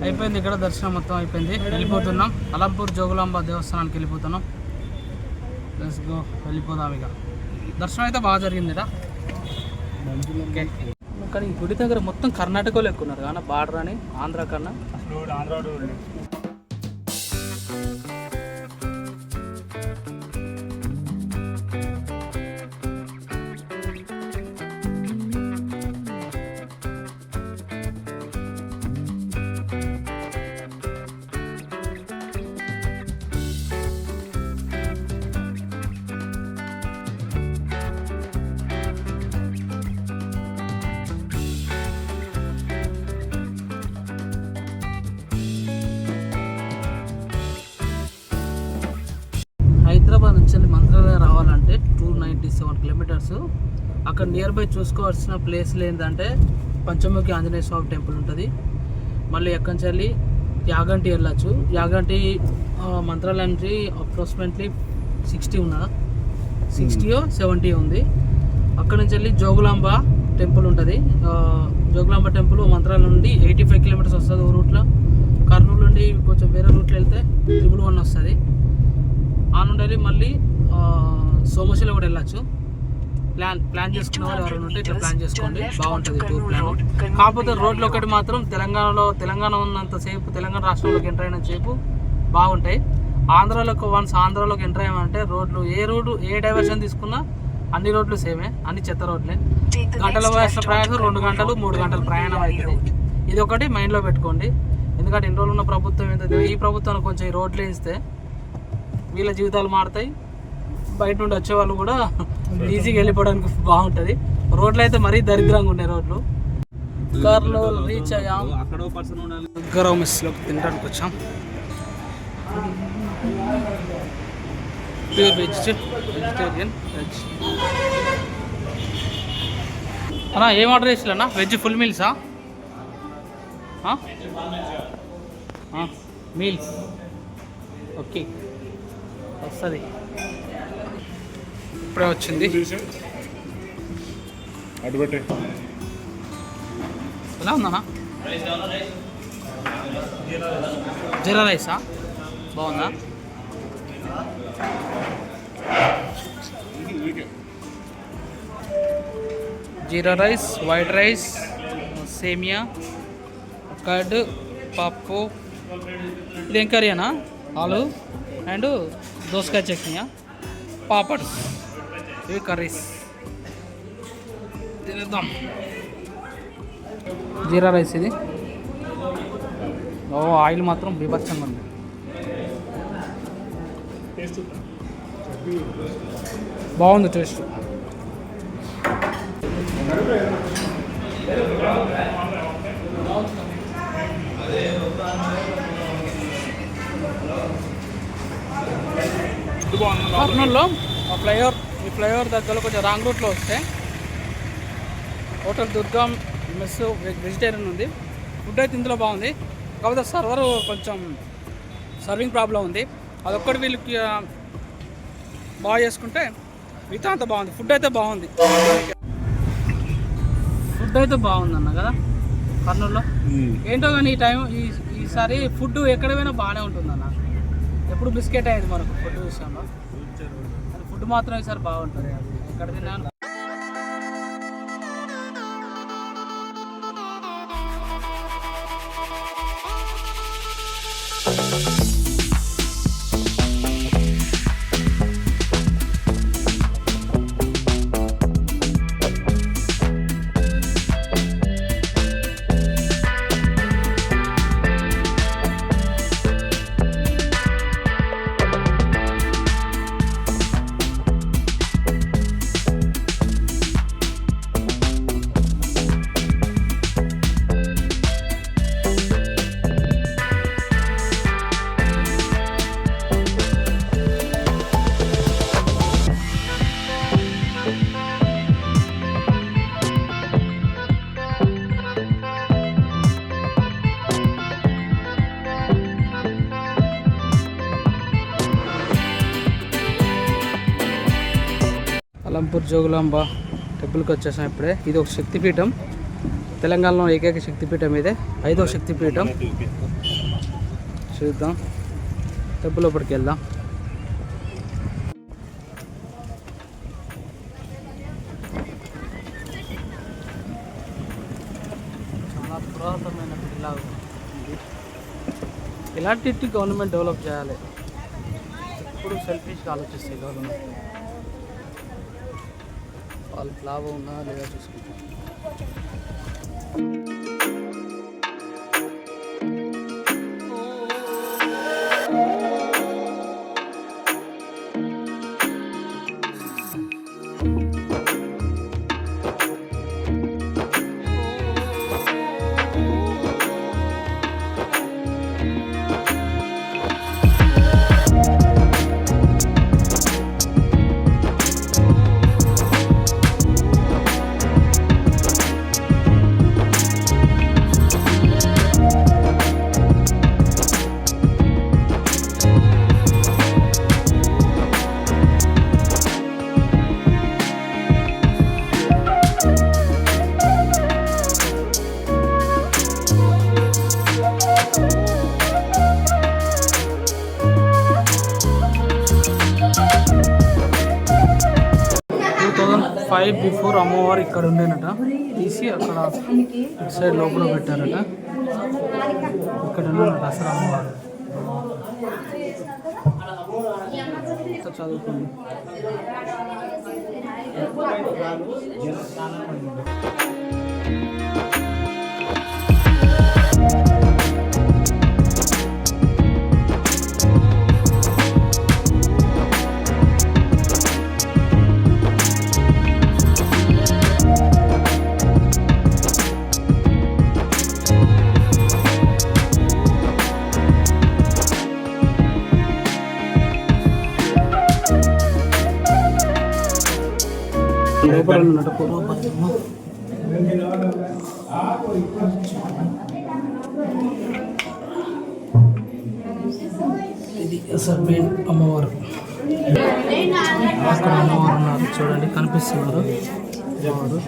అయిపోయింది. ఇక్కడ దర్శనం మొత్తం అయిపోయింది. వెళ్ళిపోతున్నాం. అలంపూర్ జోగులాంబ దేవస్థానానికి వెళ్ళిపోతున్నాం. లెట్స్ గో, వెళ్ళిపోదాం. ఇక దర్శనం అయితే బాగా జరిగింది ఇక్కడ. ఓకే, కానీ ఈ గుడి దగ్గర మొత్తం కర్ణాటకలో ఎక్కున్నారు కానీ బార్డర్ అని ఆంధ్ర కన్నా హైదరాబాద్ నుంచి మంత్రాలయం రావాలంటే 297 కిలోమీటర్స్. అక్కడ నియర్ బై చూసుకోవాల్సిన ప్లేస్లు ఏంటంటే పంచముఖి ఆంజనేయ స్వామి టెంపుల్ ఉంటుంది. మళ్ళీ ఎక్కడి నుంచి యాగంటి వెళ్ళచ్చు. యాగంటి మంత్రాలయం నుంచి అప్రాక్సిమేట్లీ 60 ఉన్నదా, 60 70 ఉంది. అక్కడ నుంచి వెళ్ళి జోగులాంబ టెంపుల్ ఉంటుంది. జోగులాంబ టెంపుల్ మంత్రాలయం నుండి 85 కిలోమీటర్స్ వస్తుంది ఓ రూట్లో. కర్నూలు నుండి కొంచెం వేరే రూట్లో వెళ్తే 111 వస్తుంది. ఆ నుండి మళ్ళీ సోమశిల కూడా వెళ్ళచ్చు. ప్లాన్ చేసుకున్న వాళ్ళు ఎవరైనా ఉంటే ఇట్లా ప్లాన్ చేసుకోండి, బాగుంటుంది టూర్ ప్లాన్. కాకపోతే రోడ్లు ఒకటి మాత్రం తెలంగాణ ఉన్నంతసేపు, తెలంగాణ రాష్ట్రంలోకి ఎంటర్ అయినంతసేపు బాగుంటాయి. ఆంధ్రాలోకి ఎంటర్ అయ్యామంటే రోడ్లు ఏ డైవర్షన్ తీసుకున్నా అన్ని రోడ్లు సేమే, అన్ని చెత్త రోడ్లే. గంటల వయసు ప్రయాణం 2 గంటలు 3 గంటల ప్రయాణం అవుతుంది. ఇది ఒకటి మైండ్లో పెట్టుకోండి. ఎందుకంటే ఇన్ని రోజులు ఉన్న ప్రభుత్వం ఏంటంటే ఈ ప్రభుత్వాన్ని కొంచెం ఈ రోడ్లు వేయిస్తే వీళ్ళ జీవితాలు మారుతాయి. బయట నుండి వచ్చే వాళ్ళు కూడా ఈజీగా వెళ్ళిపోవడానికి బాగుంటుంది. రోడ్లు అయితే మరీ దరిద్రంగా ఉన్నాయి రోడ్లు. కర్నూలు రీచ్ అయ్యాం. దగ్గర మెస్లోకి తినడానికి వచ్చాం. ప్యూర్ వెజిటేరియన్ వెజ్ అన్నా. ఏం ఆర్డర్ చేసినా? వెజ్ ఫుల్ మీల్సా? మీల్స్ ఓకే, వస్తుంది. ఇప్పుడే వచ్చింది. ఎలా ఉందన్నా? జీరా రైసా? బాగుందా? జీరా రైస్, వైట్ రైస్, సేమియా, కర్డ్, పప్పు. ఇదేం కర్రీ అన్నా? ఆలు అండ్ దోసకాయ చట్నీయా, పాపడ్స్, ఇవి కర్రీస్. తినేద్దాం. జీరా రైస్ ఇది. ఓ ఆయిల్ మాత్రం బీభత్సంగా ఉంది. బాగుంది టేస్ట్. కర్నూలులో ఈ ఫ్లైఓవర్ దగ్గరలో కొంచెం రాంగ్ రూట్లో వస్తే హోటల్ దుర్గం మెస్ వెజిటేరియన్ ఉంది. ఫుడ్ అయితే ఇందులో బాగుంది. కాకపోతే కొంచెం సర్వింగ్ ప్రాబ్లం ఉంది. అదొక్కటి వీళ్ళకి బాగా చేసుకుంటే మిగతా అంతా బాగుంది. ఫుడ్ అయితే బాగుంది అన్న కదా కర్నూలులో. ఏంటో కానీ ఈసారి ఫుడ్ ఎక్కడ పోయినా బాగానే ఉంటుందన్న. ఎప్పుడు బిస్కెట్ అయ్యేది మనకు ఫుడ్ విషయంలో. ఫుడ్ మాత్రం ఈసారి బాగుంటుంది. ఎక్కడ తిన్నా అలంపూర్ జోగులాంబ టెంపుల్కి వచ్చేసాం ఇప్పుడే. ఇది ఒక శక్తిపీఠం. తెలంగాణలో ఏకైక శక్తిపీఠం ఇదే, 5వ శక్తిపీఠం. చూద్దాం, టెంపుల్ లోపలికి వెళ్దాం. చాలా పురాతనమైన గుడిలాగా ఉంది. ఇలాంటి గవర్నమెంట్ డెవలప్ చేయాలి. ఇప్పుడు సెల్ఫిష్గా ఆలోచిస్తాయి గవర్నమెంట్. వాళ్ళకి లాభం ఉన్నా లేదా చూసుకుంటాం. బిఫోర్ అమ్మవారు ఇక్కడ ఉండేనట, తీసి అక్కడ ఇటు సైడ్ లోపల పెట్టారట. ఇక్కడ ఉన్నట అసలు అమ్మవారు. చదువుకుంది. లోపల ఉన్నట్టు పూర్వపత్రము. ఇది అసలు మెయిన్ అమ్మవారు. అక్కడ అమ్మవారు ఉన్నారు చూడండి, కనిపిస్తున్నారు అమ్మవారు.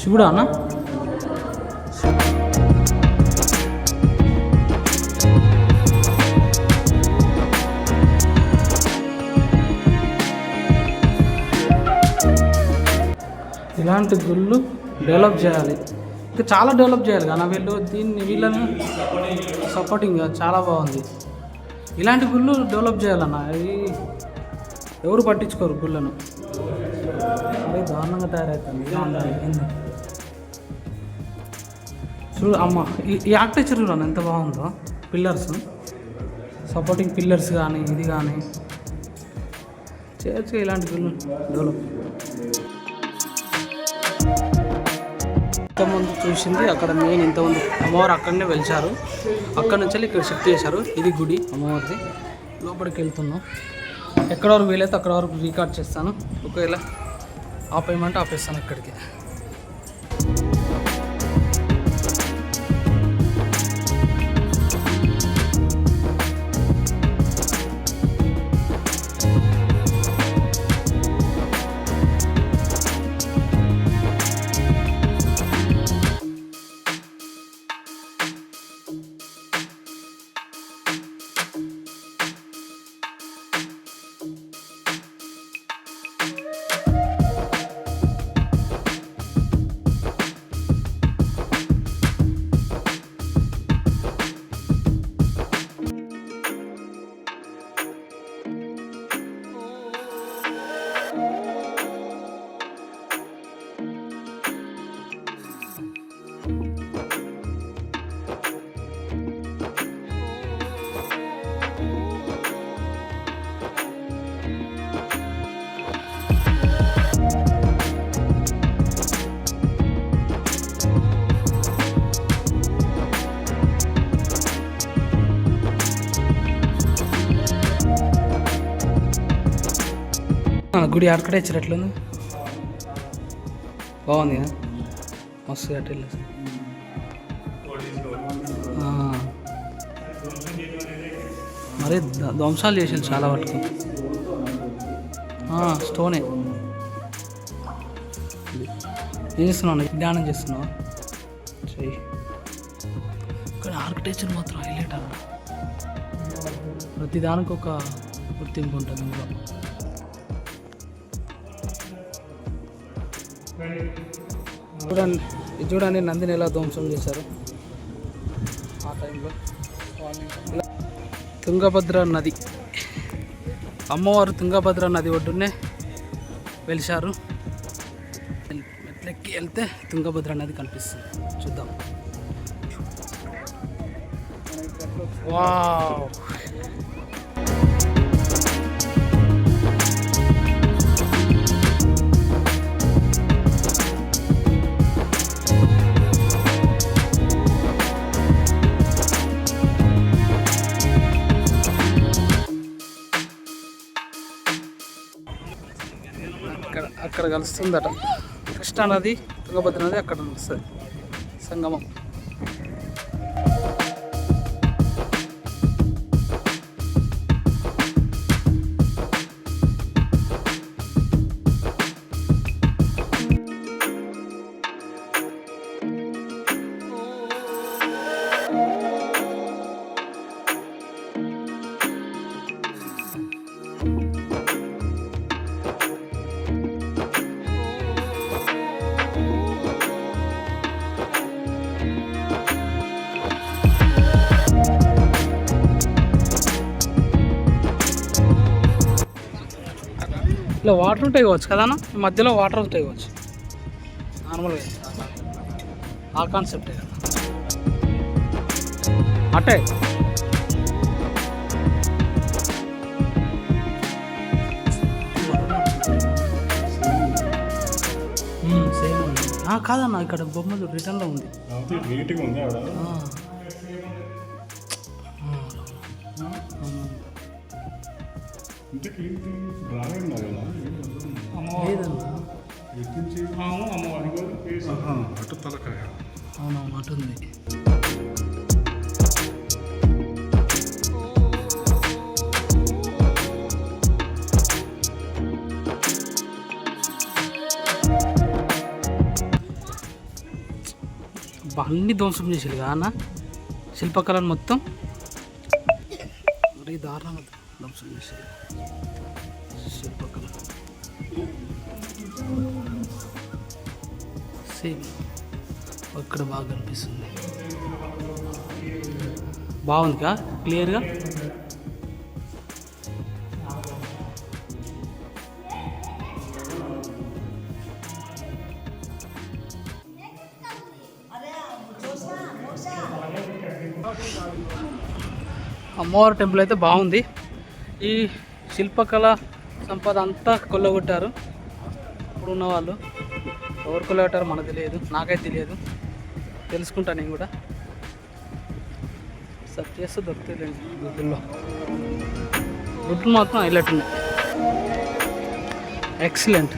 శివుడా అన్న? ఇలాంటి గుళ్ళు డెవలప్ చేయాలి, ఇంకా చాలా డెవలప్ చేయాలి కానీ వీళ్ళని సపోర్టింగ్ చాలా బాగుంది. ఇలాంటి గుళ్ళు డెవలప్ చేయాలన్న. అవి ఎవరు పట్టించుకోరు గుళ్ళను. అదే దారుణంగా తయారవుతుంది. చూడు అమ్మ, ఈ ఆర్కిటెక్చర్ చూడండి ఎంత బాగుందో. పిల్లర్స్, సపోర్టింగ్ పిల్లర్స్ కానీ ఇది కానీ చేయొచ్చు. ఇలాంటి గుళ్ళు డెవలప్. ఇంతకుముందు చూసింది అక్కడ మెయిన్, ఇంతకుముందు అమ్మవారు అక్కడనే వెలిచారు, అక్కడ నుంచి ఇక్కడ షిఫ్ట్ చేశారు. ఇది గుడి అమ్మవారిది. లోపలికి వెళ్తున్నాం. ఎక్కడ వరకు వీలైతే అక్కడ వరకు రికార్డ్ చేస్తాను. ఒకవేళ ఆపేయమంటే ఆపేస్తాను ఇక్కడికి. గుడి ఆడకడే ఇచ్చినట్లుంది, బాగుంది కదా, మస్తు కట్టేది. మరి ధ్వంసాలు చేసింది చాలా వరకు. స్టోనే. ఏం చేస్తున్నావు? ధ్యానం చేస్తున్నావా? చెయ్యి. ఇక్కడ ఆర్కిటెక్చర్ మాత్రం హైలైట్ అన్న. ప్రతి దానికి ఒక గుర్తింపు ఉంటుంది ఇందులో. చూడండి నందిని ఎలా ధ్వంసం చేశారు ఆ టైంలో. తుంగభద్ర నది, అమ్మవారు తుంగభద్ర నది ఒడ్డునే వెలిశారు. మెట్లెక్కి వెళ్తే తుంగభద్ర నది కనిపిస్తుంది, చూద్దాం. వావ్, అక్కడ కలుస్తుందట కృష్ణా నది తుంగభద్ర నది, అక్కడ వస్తుంది సంగమం. ఇలా వాటర్ ఉంటాయి కావచ్చు కదా అన్న, మధ్యలో వాటర్ ఉంటాయి కావచ్చు నార్మల్గా, ఆ కాన్సెప్టే కదా అట్టే. సేమ్ ఉంది కాదన్న, ఇక్కడ బొమ్మలు రిటర్న్లో ఉంది. అవునవును, అటుంది. అన్ని ధ్వంసం చేసేది కదా అన్న, శిల్పకళను మొత్తం మరీ దారుణంగా ధ్వంసం చేసేది శిల్పకళ. సేమ్ అక్కడ బాగా కనిపిస్తుంది, బాగుందిగా క్లియర్గా. అమ్మవారి టెంపుల్ అయితే బాగుంది. ఈ శిల్పకళ సంపద అంతా కొల్లగొట్టారు ఇప్పుడున్న వాళ్ళు. ఎవరు కొల్లగొట్టారో మనకు తెలియదు, నాకైతే తెలియదు, తెలుసుకుంటా నేను కూడా. సెర్చ్ చేస్తే దొరుకుతుంది గూగుల్లో. గుడ్లు మాత్రం హైలైట్ ఉన్నాయి, ఎక్సలెంట్.